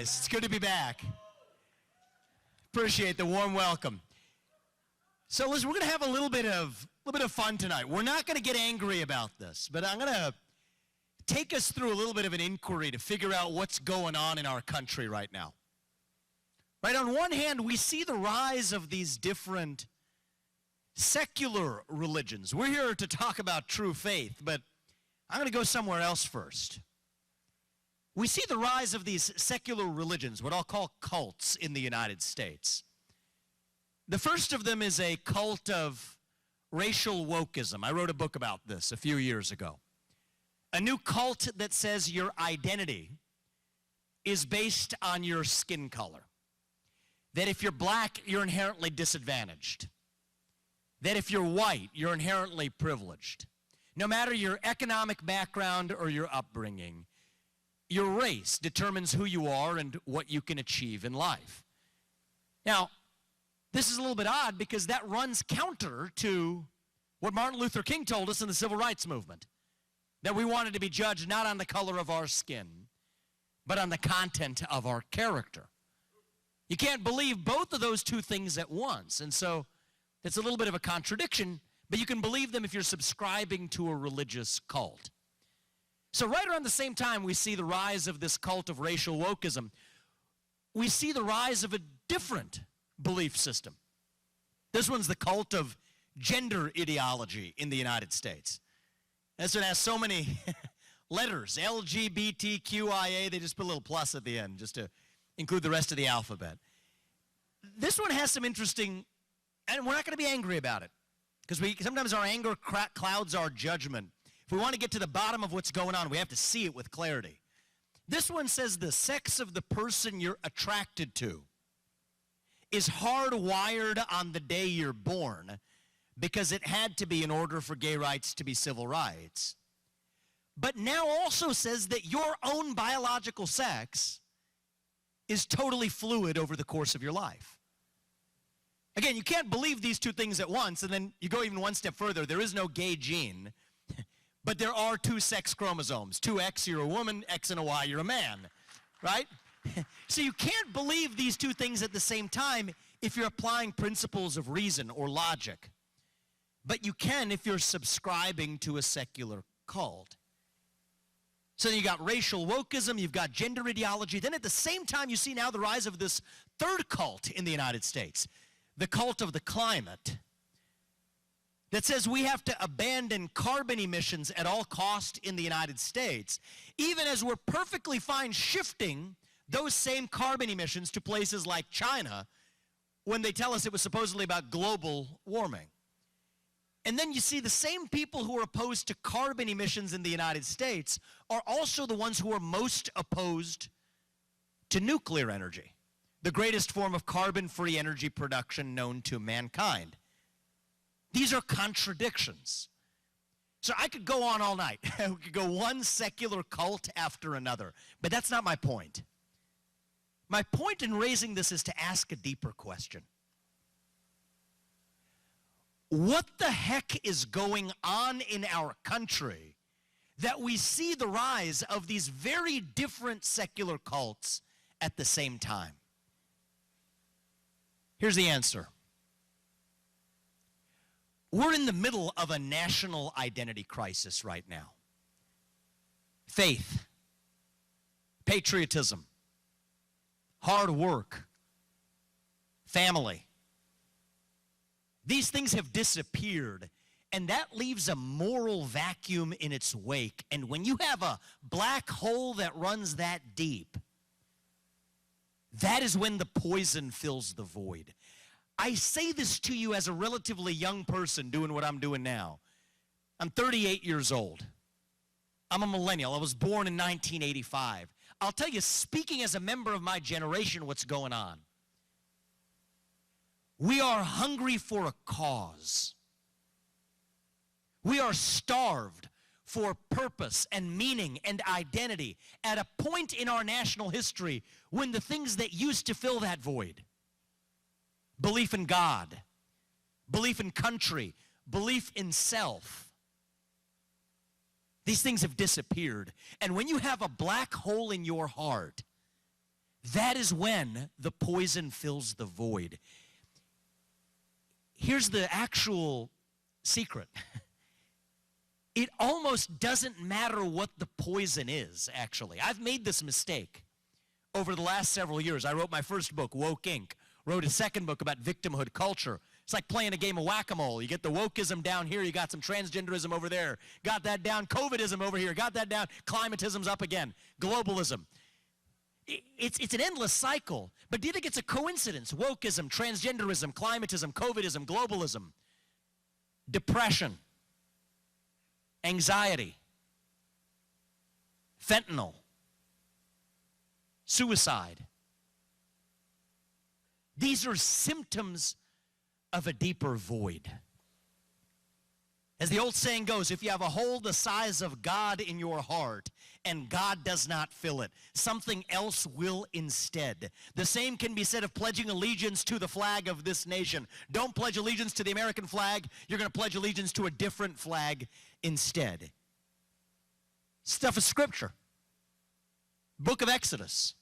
guys. It's good to be back. Appreciate the warm welcome. So listen, we're going to have a little bit of fun tonight. We're not going to get angry about this, but I'm going to take us through a little bit of an inquiry to figure out what's going on in our country right now. Right, on one hand, we see the rise of these different secular religions. We're here to talk about true faith, but I'm going to go somewhere else first. We see the rise of these secular religions, what I'll call cults in the United States. The first of them is a cult of racial wokeism. I wrote a book about this a few years ago. A new cult that says your identity is based on your skin color. That if you're black, you're inherently disadvantaged. That if you're white, you're inherently privileged. No matter your economic background or your upbringing, your race determines who you are and what you can achieve in life. Now, this is a little bit odd because that runs counter to what Martin Luther King told us in the Civil Rights Movement, that we wanted to be judged not on the color of our skin, but on the content of our character. You can't believe both of those two things at once, and so it's a little bit of a contradiction, but you can believe them if you're subscribing to a religious cult. So right around the same time we see the rise of this cult of racial wokeism, we see the rise of a different belief system. This one's the cult of gender ideology in the United States. This one has so many letters, LGBTQIA, they just put a little plus at the end just to include the rest of the alphabet. This one has some interesting, and we're not going to be angry about it, because sometimes our anger clouds our judgment. If we want to get to the bottom of what's going on, we have to see it with clarity. This one says the sex of the person you're attracted to is hardwired on the day you're born because it had to be in order for gay rights to be civil rights. But now also says that your own biological sex is totally fluid over the course of your life. Again, you can't believe these two things at once, and then you go even one step further. There is no gay gene. But there are two sex chromosomes. 2X, you're a woman, X and a Y, you're a man, right? So you can't believe these two things at the same time if you're applying principles of reason or logic. But you can if you're subscribing to a secular cult. So then you got racial wokeism, you've got gender ideology. Then at the same time, you see now the rise of this third cult in the United States, the cult of the climate, that says we have to abandon carbon emissions at all cost in the United States, even as we're perfectly fine shifting those same carbon emissions to places like China when they tell us it was supposedly about global warming. And then you see the same people who are opposed to carbon emissions in the United States are also the ones who are most opposed to nuclear energy, the greatest form of carbon-free energy production known to mankind. These are contradictions. So I could go on all night. We could go one secular cult after another. But that's not my point. My point in raising this is to ask a deeper question. What the heck is going on in our country that we see the rise of these very different secular cults at the same time? Here's the answer. We're in the middle of a national identity crisis right now. Faith, patriotism, hard work, family. These things have disappeared, and that leaves a moral vacuum in its wake. And when you have a black hole that runs that deep, that is when the poison fills the void. I say this to you as a relatively young person doing what I'm doing now. I'm 38 years old. I'm a millennial. I was born in 1985. I'll tell you, speaking as a member of my generation, what's going on. We are hungry for a cause. We are starved for purpose and meaning and identity at a point in our national history when the things that used to fill that void, belief in God, belief in country, belief in self, these things have disappeared. And when you have a black hole in your heart, that is when the poison fills the void. Here's the actual secret. It almost doesn't matter what the poison is, actually. I've made this mistake over the last several years. I wrote my first book, Woke Inc., wrote a second book about victimhood culture. It's like playing a game of whack-a-mole. You get the wokeism down here, you got some transgenderism over there, got that down, COVIDism over here, got that down, climatism's up again, globalism. It's an endless cycle. But do you think it's a coincidence? Wokeism, transgenderism, climatism, COVIDism, globalism, depression, anxiety, fentanyl, suicide. These are symptoms of a deeper void. As the old saying goes, if you have a hole the size of God in your heart and God does not fill it, something else will instead. The same can be said of pledging allegiance to the flag of this nation. Don't pledge allegiance to the American flag. You're going to pledge allegiance to a different flag instead. Stuff of Scripture. Book of Exodus.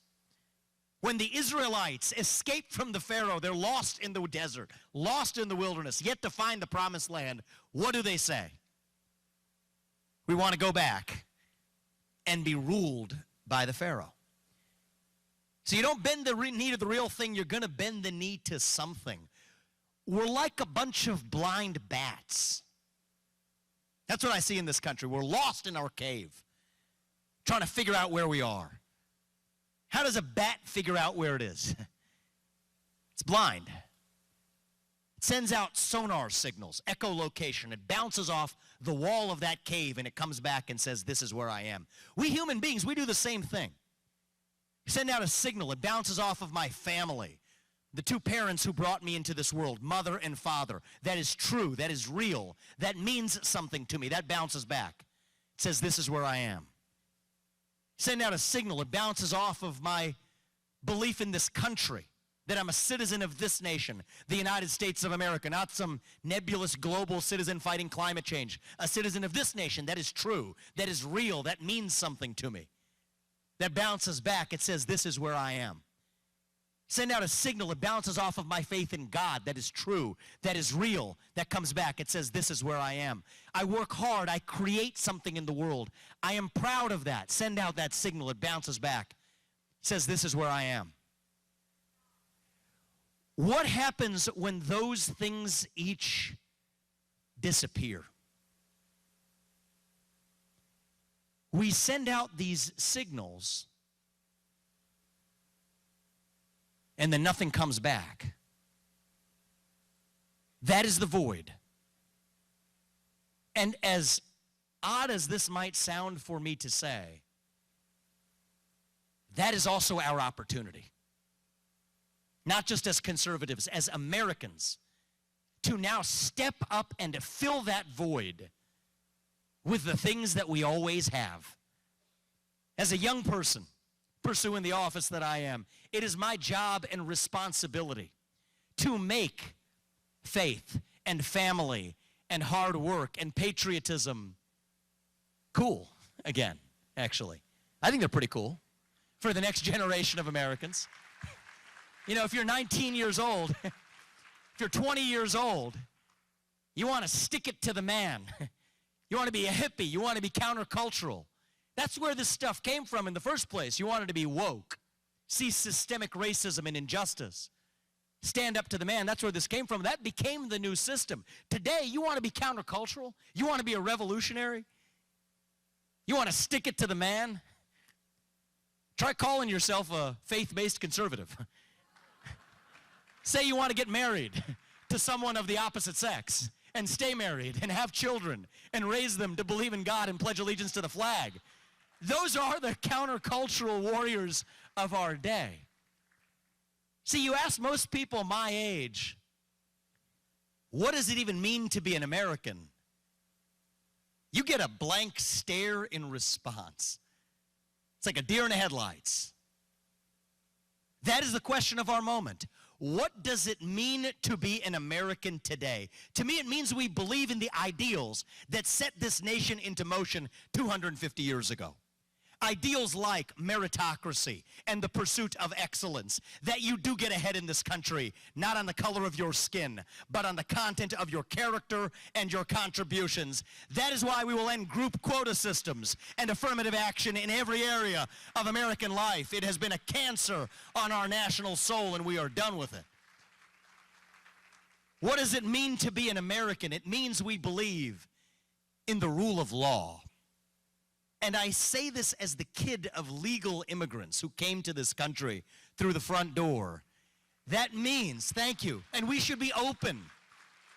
When the Israelites escaped from the Pharaoh, they're lost in the desert, lost in the wilderness, yet to find the promised land. What do they say? We want to go back and be ruled by the Pharaoh. So you don't bend the knee to the real thing, you're going to bend the knee to something. We're like a bunch of blind bats. That's what I see in this country. We're lost in our cave, trying to figure out where we are. How does a bat figure out where it is? It's blind. It sends out sonar signals, echolocation. It bounces off the wall of that cave and it comes back and says, this is where I am. We human beings, we do the same thing. You send out a signal, it bounces off of my family, the two parents who brought me into this world, mother and father. That is true, that is real, that means something to me. That bounces back. It says, this is where I am. Send out a signal, it bounces off of my belief in this country, that I'm a citizen of this nation, the United States of America, not some nebulous global citizen fighting climate change. A citizen of this nation, that is true, that is real, that means something to me. That bounces back, it says, this is where I am. Send out a signal, it bounces off of my faith in God, that is true, that is real, that comes back, it says, this is where I am. I work hard, I create something in the world. I am proud of that. Send out that signal, it bounces back, it says, this is where I am. What happens when those things each disappear? We send out these signals, and then nothing comes back. That is the void. And as odd as this might sound for me to say, that is also our opportunity. Not just as conservatives, as Americans, to now step up and to fill that void with the things that we always have. As a young person pursuing the office that I am, it is my job and responsibility to make faith and family and hard work and patriotism cool again, actually. I think they're pretty cool for the next generation of Americans. You know, if you're 19 years old, if you're 20 years old, you want to stick it to the man. You want to be a hippie. You want to be countercultural. That's where this stuff came from in the first place. You wanted to be woke, see systemic racism and injustice, stand up to the man. That's where this came from. That became the new system. Today, you want to be countercultural? You want to be a revolutionary? You want to stick it to the man? Try calling yourself a faith-based conservative. Say you want to get married to someone of the opposite sex and stay married and have children and raise them to believe in God and pledge allegiance to the flag. Those are the countercultural warriors of our day. See, you ask most people my age, what does it even mean to be an American? You get a blank stare in response. It's like a deer in the headlights. That is the question of our moment. What does it mean to be an American today? To me, it means we believe in the ideals that set this nation into motion 250 years ago. Ideals like meritocracy and the pursuit of excellence, that you do get ahead in this country, not on the color of your skin, but on the content of your character and your contributions. That is why we will end group quota systems and affirmative action in every area of American life. It has been a cancer on our national soul, and we are done with it. What does it mean to be an American? It means we believe in the rule of law. And I say this as the kid of legal immigrants who came to this country through the front door. That means, thank you, and we should be open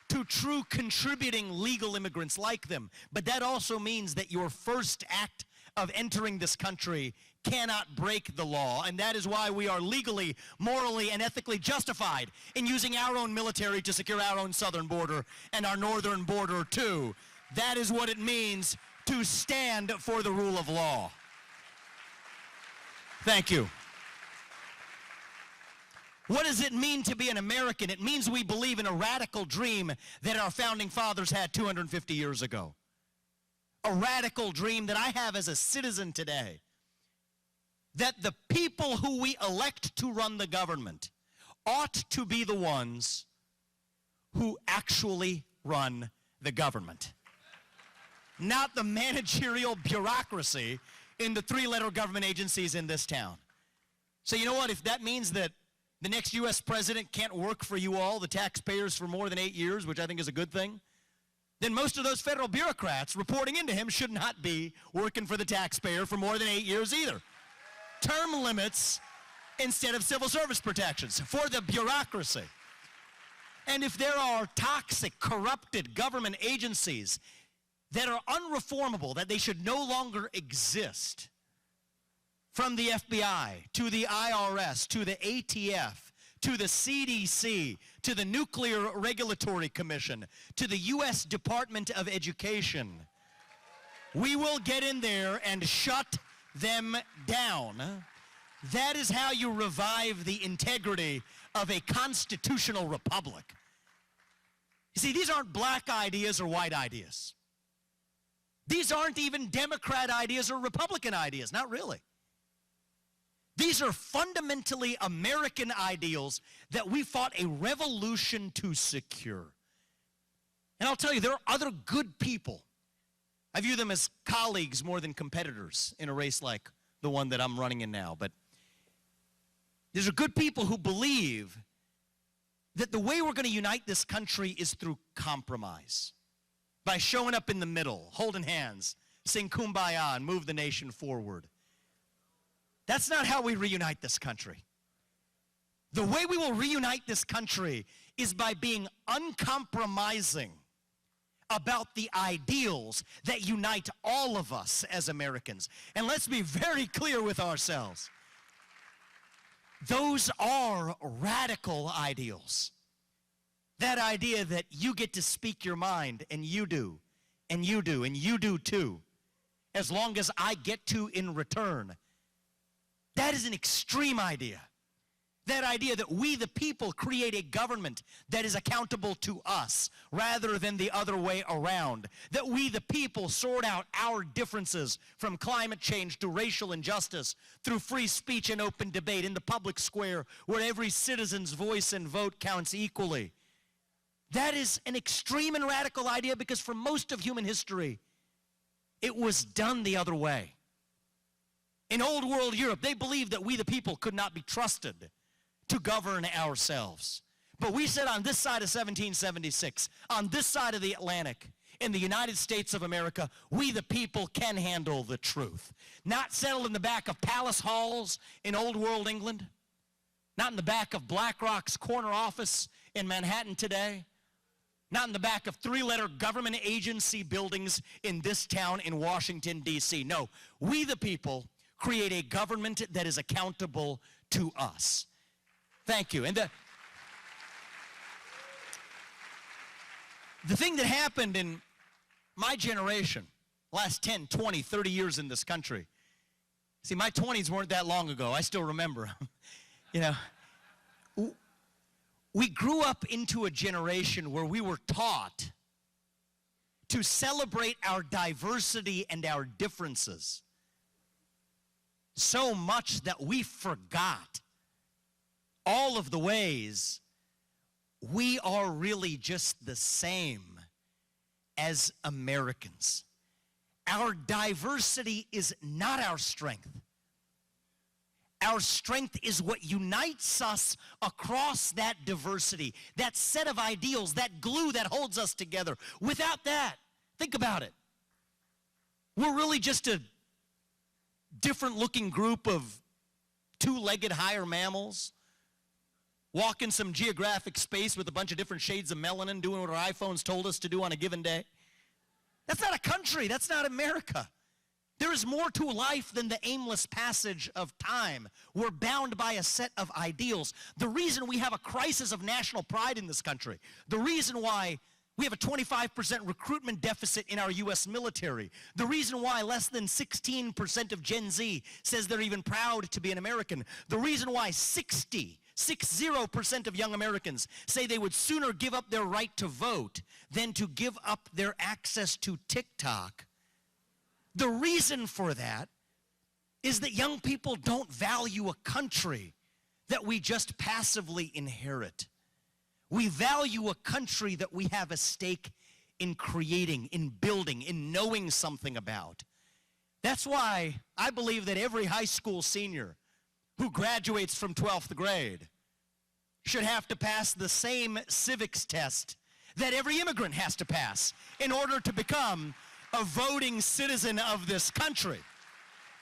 to true contributing legal immigrants like them. But that also means that your first act of entering this country cannot break the law, and that is why we are legally, morally, and ethically justified in using our own military to secure our own southern border and our northern border too. That is what it means to stand for the rule of law. Thank you. What does it mean to be an American? It means we believe in a radical dream that our founding fathers had 250 years ago. A radical dream that I have as a citizen today. That the people who we elect to run the government ought to be the ones who actually run the government. Not the managerial bureaucracy in the three-letter government agencies in this town. So you know what? If that means that the next U.S. president can't work for you all, the taxpayers, for more than 8 years, which I think is a good thing, then most of those federal bureaucrats reporting into him should not be working for the taxpayer for more than 8 years either. Term limits instead of civil service protections for the bureaucracy. And if there are toxic, corrupted government agencies that are unreformable, that they should no longer exist, from the FBI to the IRS to the ATF to the CDC to the Nuclear Regulatory Commission to the U.S. Department of Education, we will get in there and shut them down. That is how you revive the integrity of a constitutional republic. You see, these aren't black ideas or white ideas. These aren't even Democrat ideas or Republican ideas, not really. These are fundamentally American ideals that we fought a revolution to secure. And I'll tell you, there are other good people. I view them as colleagues more than competitors in a race like the one that I'm running in now. But these are good people who believe that the way we're going to unite this country is through compromise. By showing up in the middle, holding hands, sing Kumbaya, and move the nation forward. That's not how we reunite this country. The way we will reunite this country is by being uncompromising about the ideals that unite all of us as Americans. And let's be very clear with ourselves. Those are radical ideals. That idea that you get to speak your mind, and you do, and you do, and you do too, as long as I get to in return. That is an extreme idea. That idea that we, the people, create a government that is accountable to us rather than the other way around. That we, the people, sort out our differences from climate change to racial injustice through free speech and open debate in the public square where every citizen's voice and vote counts equally. That is an extreme and radical idea because for most of human history, it was done the other way. In old world Europe, they believed that we the people could not be trusted to govern ourselves. But we said on this side of 1776, on this side of the Atlantic, in the United States of America, we the people can handle the truth. Not settled in the back of palace halls in old world England, not in the back of BlackRock's corner office in Manhattan today, not in the back of three-letter government agency buildings in this town in Washington, D.C. No, we the people create a government that is accountable to us. Thank you. And the thing that happened in my generation, last 10, 20, 30 years in this country, see, my 20s weren't that long ago. I still remember. You know, we grew up into a generation where we were taught to celebrate our diversity and our differences, so much that we forgot all of the ways we are really just the same as Americans. Our diversity is not our strength. Our strength is what unites us across that diversity, that set of ideals, that glue that holds us together. Without that, think about it. We're really just a different looking group of two-legged higher mammals walking some geographic space with a bunch of different shades of melanin, doing what our iPhones told us to do on a given day. That's not a country. That's not America. There is more to life than the aimless passage of time. We're bound by a set of ideals. The reason we have a crisis of national pride in this country, the reason why we have a 25% recruitment deficit in our U.S. military, the reason why less than 16% of Gen Z says they're even proud to be an American, the reason why 60% of young Americans say they would sooner give up their right to vote than to give up their access to TikTok. The reason for that is that young people don't value a country that we just passively inherit. We value a country that we have a stake in creating, in building, in knowing something about. That's why I believe that every high school senior who graduates from 12th grade should have to pass the same civics test that every immigrant has to pass in order to become a voting citizen of this country.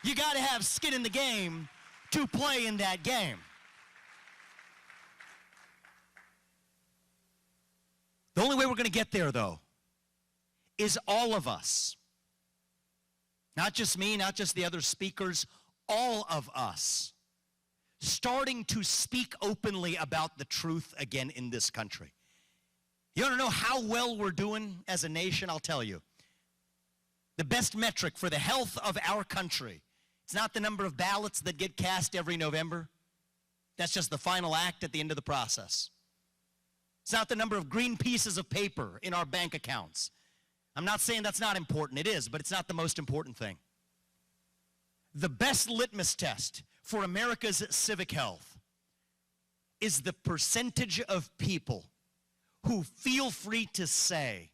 You got to have skin in the game to play in that game. The only way we're going to get there, though, is all of us, not just me, not just the other speakers, all of us, starting to speak openly about the truth again in this country. You want to know how well we're doing as a nation? I'll tell you. The best metric for the health of our country, it's not the number of ballots that get cast every November. That's just the final act at the end of the process. It's not the number of green pieces of paper in our bank accounts. I'm not saying that's not important. It is, but it's not the most important thing. The best litmus test for America's civic health is the percentage of people who feel free to say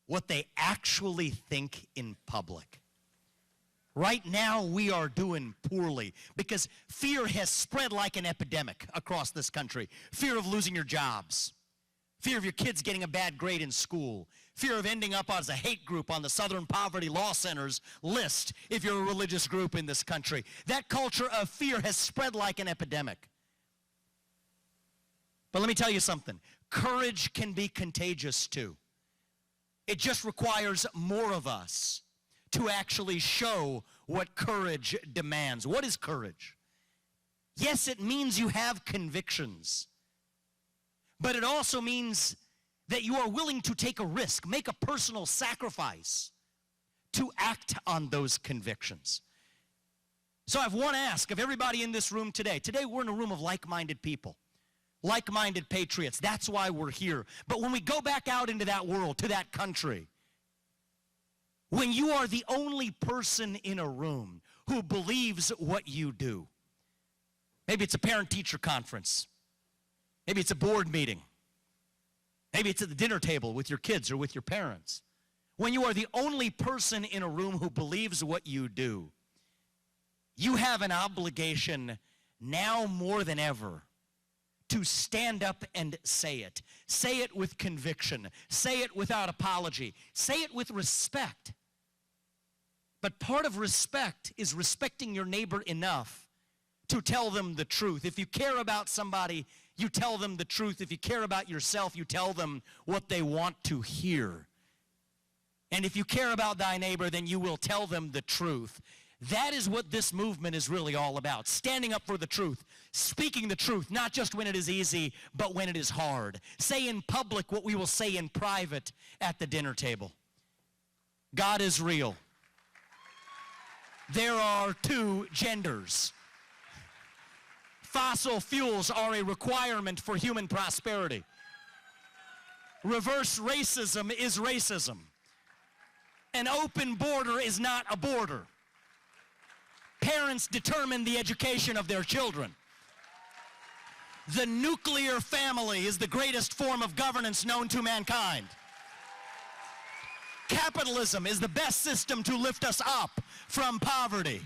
what they actually think in public. Right now, we are doing poorly because fear has spread like an epidemic across this country. Fear of losing your jobs. Fear of your kids getting a bad grade in school. Fear of ending up as a hate group on the Southern Poverty Law Center's list if you're a religious group in this country. That culture of fear has spread like an epidemic. But let me tell you something. Courage can be contagious too. It just requires more of us to actually show what courage demands. What is courage? Yes, it means you have convictions, but it also means that you are willing to take a risk, make a personal sacrifice to act on those convictions. So I have one ask of everybody in this room today. Today we're in a room of like-minded people. Like-minded patriots. That's why we're here. But when we go back out into that world, to that country, when you are the only person in a room who believes what you do, maybe it's a parent-teacher conference, maybe it's a board meeting, maybe it's at the dinner table with your kids or with your parents. When you are the only person in a room who believes what you do, you have an obligation now more than ever to stand up and say it. Say it with conviction. Say it without apology. Say it with respect. But part of respect is respecting your neighbor enough to tell them the truth. If you care about somebody, you tell them the truth. If you care about yourself, you tell them what they want to hear. And if you care about thy neighbor, then you will tell them the truth. That is what this movement is really all about. Standing up for the truth. Speaking the truth, not just when it is easy, but when it is hard. Say in public what we will say in private at the dinner table. God is real. There are two genders. Fossil fuels are a requirement for human prosperity. Reverse racism is racism. An open border is not a border. Parents determine the education of their children. The nuclear family is the greatest form of governance known to mankind. Capitalism is the best system to lift us up from poverty.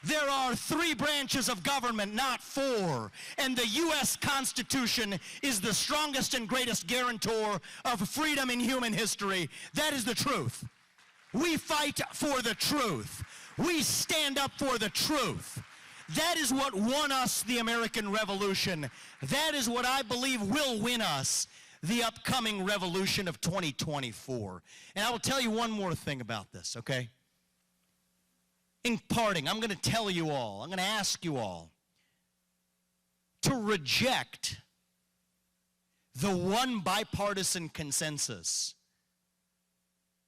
There are 3 branches of government, not 4, and the U.S. Constitution is the strongest and greatest guarantor of freedom in human history. That is the truth. We fight for the truth. We stand up for the truth. That is what won us the American Revolution. That is what I believe will win us the upcoming revolution of 2024. And I will tell you one more thing about this, okay? In parting, I'm going to tell you all, I'm going to ask you all to reject the one bipartisan consensus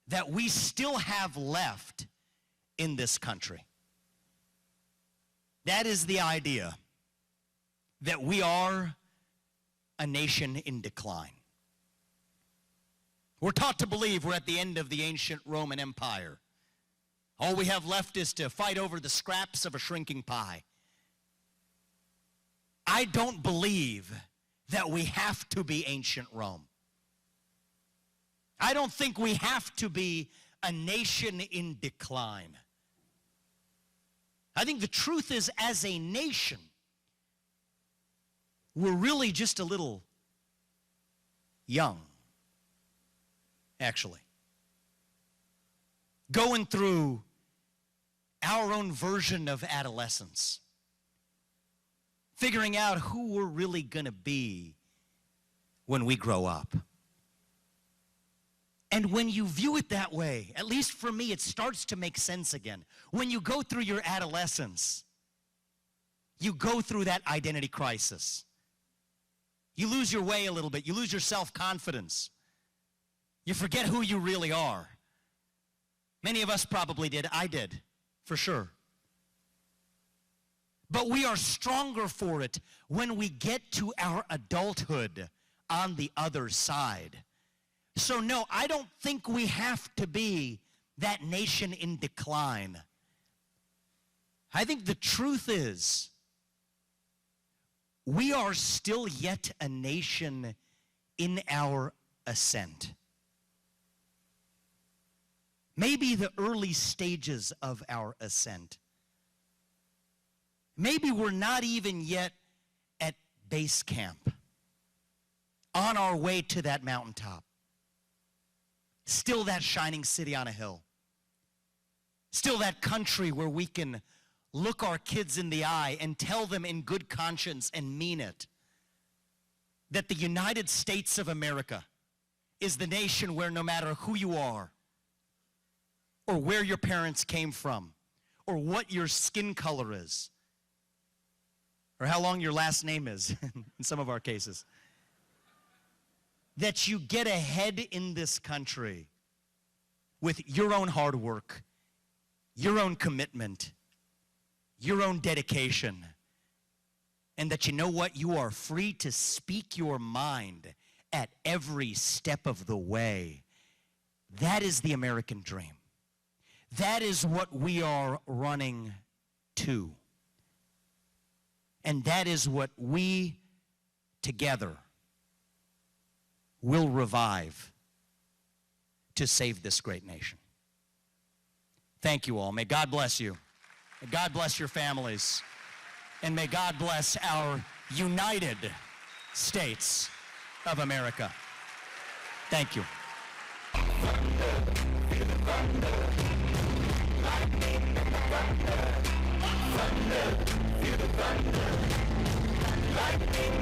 that we still have left in this country. That is the idea that we are a nation in decline. We're taught to believe we're at the end of the ancient Roman Empire. All we have left is to fight over the scraps of a shrinking pie. I don't believe that we have to be ancient Rome. I don't think we have to be a nation in decline. I think the truth is, as a nation, we're really just a little young, actually. Going through our own version of adolescence. Figuring out who we're really going to be when we grow up. And when you view it that way, at least for me, it starts to make sense again. When you go through your adolescence, you go through that identity crisis. You lose your way a little bit. You lose your self-confidence. You forget who you really are. Many of us probably did. I did, for sure. But we are stronger for it when we get to our adulthood on the other side. So no, I don't think we have to be that nation in decline. I think the truth is, we are still yet a nation in our ascent. Maybe the early stages of our ascent. Maybe we're not even yet at base camp, on our way to that mountaintop. Still that shining city on a hill. Still that country where we can look our kids in the eye and tell them in good conscience and mean it that the United States of America is the nation where no matter who you are, or where your parents came from, or what your skin color is, or how long your last name is in some of our cases, that you get ahead in this country with your own hard work, your own commitment, your own dedication, and that you know what? You are free to speak your mind at every step of the way. That is the American dream. That is what we are running to. And that is what we together will revive to save this great nation. Thank you all. May God bless you. May God bless your families. And may God bless our United States of America. Thank you. Thunder, feel the thunder. Lightning and thunder. Thunder, feel the thunder. Lightning